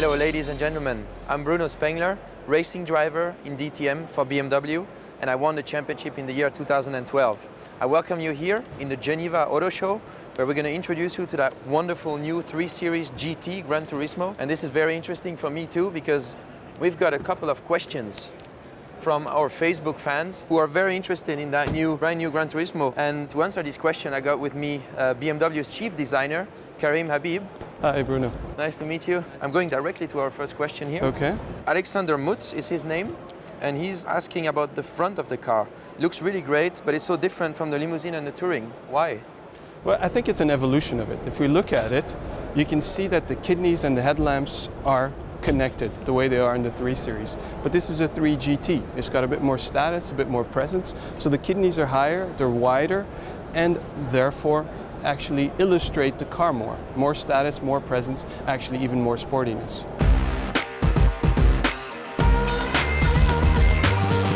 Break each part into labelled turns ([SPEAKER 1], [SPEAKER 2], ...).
[SPEAKER 1] Hello ladies and gentlemen, I'm Bruno Spengler, racing driver in DTM for BMW, and I won the championship in the year 2012. I welcome you here in the Geneva Auto Show, where we're going to introduce you to that wonderful new 3 Series GT Gran Turismo. And this is very interesting for me too, because we've got a couple of questions from our Facebook fans who are very interested in that brand new Gran Turismo. And to answer this question, I got with me BMW's chief designer, Karim Habib.
[SPEAKER 2] Hi, Bruno.
[SPEAKER 1] Nice to meet you. I'm going directly to our first question here.
[SPEAKER 2] Okay.
[SPEAKER 1] Alexander Mutz is his name, and he's asking about the front of the car. Looks really great, but it's so different from the limousine and the Touring. Why?
[SPEAKER 2] Well, I think it's an evolution of it. If we look at it, you can see that the kidneys and the headlamps are connected the way they are in the 3 Series. But this is a 3 GT. It's got a bit more status, a bit more presence. So the kidneys are higher, they're wider, and therefore actually illustrate the car more. More status, more presence, actually even more sportiness.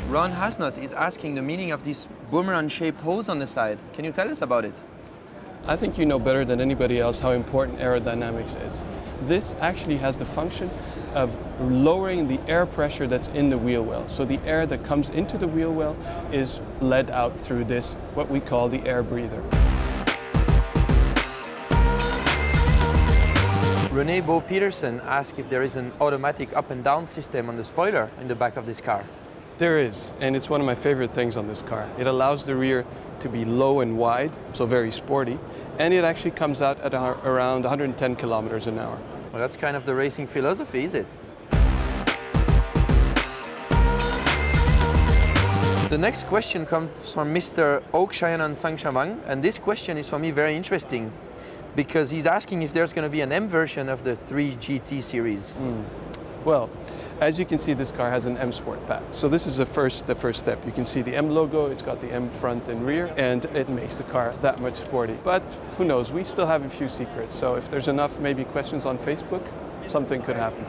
[SPEAKER 1] Ron Hasnot is asking the meaning of these boomerang-shaped holes on the side. Can you tell us about it?
[SPEAKER 2] I think you know better than anybody else how important aerodynamics is. This actually has the function of lowering the air pressure that's in the wheel well. So the air that comes into the wheel well is led out through this, what we call the air breather.
[SPEAKER 1] René Bo Peterson asked if there is an automatic up and down system on the spoiler in the back of this car.
[SPEAKER 2] There is, and it's one of my favorite things on this car. It allows the rear to be low and wide, so very sporty, and it actually comes out at around 110 kilometers an hour.
[SPEAKER 1] Well, that's kind of the racing philosophy, is it? The next question comes from Mr. Oak Shayanan Sangshamang, and this question is for me very interesting, because he's asking if there's going to be an M version of the 3 GT series.
[SPEAKER 2] Well, as you can see, this car has an M Sport pack. So this is the first step. You can see the M logo, it's got the M front and rear, and it makes the car that much sporty. But who knows, we still have a few secrets. So if there's enough maybe questions on Facebook, something could happen.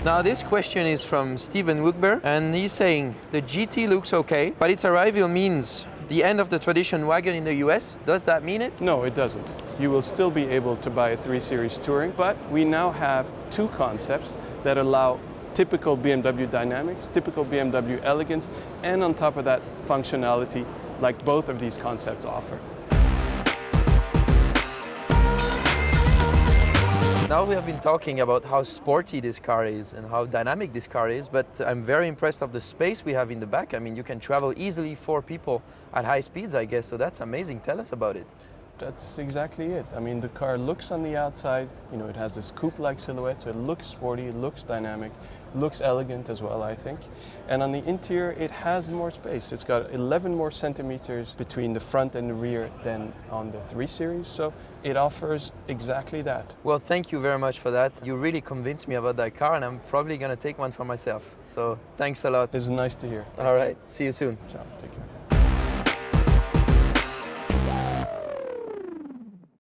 [SPEAKER 1] Now this question is from Steven Wugber, and he's saying the GT looks okay, but its arrival means the end of the tradition wagon in the US. Does that mean it?
[SPEAKER 2] No, it doesn't. You will still be able to buy a 3 Series Touring, but we now have 2 concepts that allow typical BMW dynamics, typical BMW elegance, and on top of that, functionality like both of these concepts offer.
[SPEAKER 1] Now we have been talking about how sporty this car is and how dynamic this car is, but I'm very impressed of the space we have in the back. I mean, you can travel easily 4 people at high speeds, I guess, so that's amazing. Tell us about it.
[SPEAKER 2] That's exactly it. I mean, the car looks on the outside, you know, it has this coupe-like silhouette, so it looks sporty, it looks dynamic, looks elegant as well, I think. And on the interior, it has more space. It's got 11 more centimeters between the front and the rear than on the 3 Series, so it offers exactly that.
[SPEAKER 1] Well, thank you very much for that. You really convinced me about that car, and I'm probably going to take one for myself. So thanks a lot.
[SPEAKER 2] It's nice to hear.
[SPEAKER 1] All right, see you soon.
[SPEAKER 2] Ciao, take care.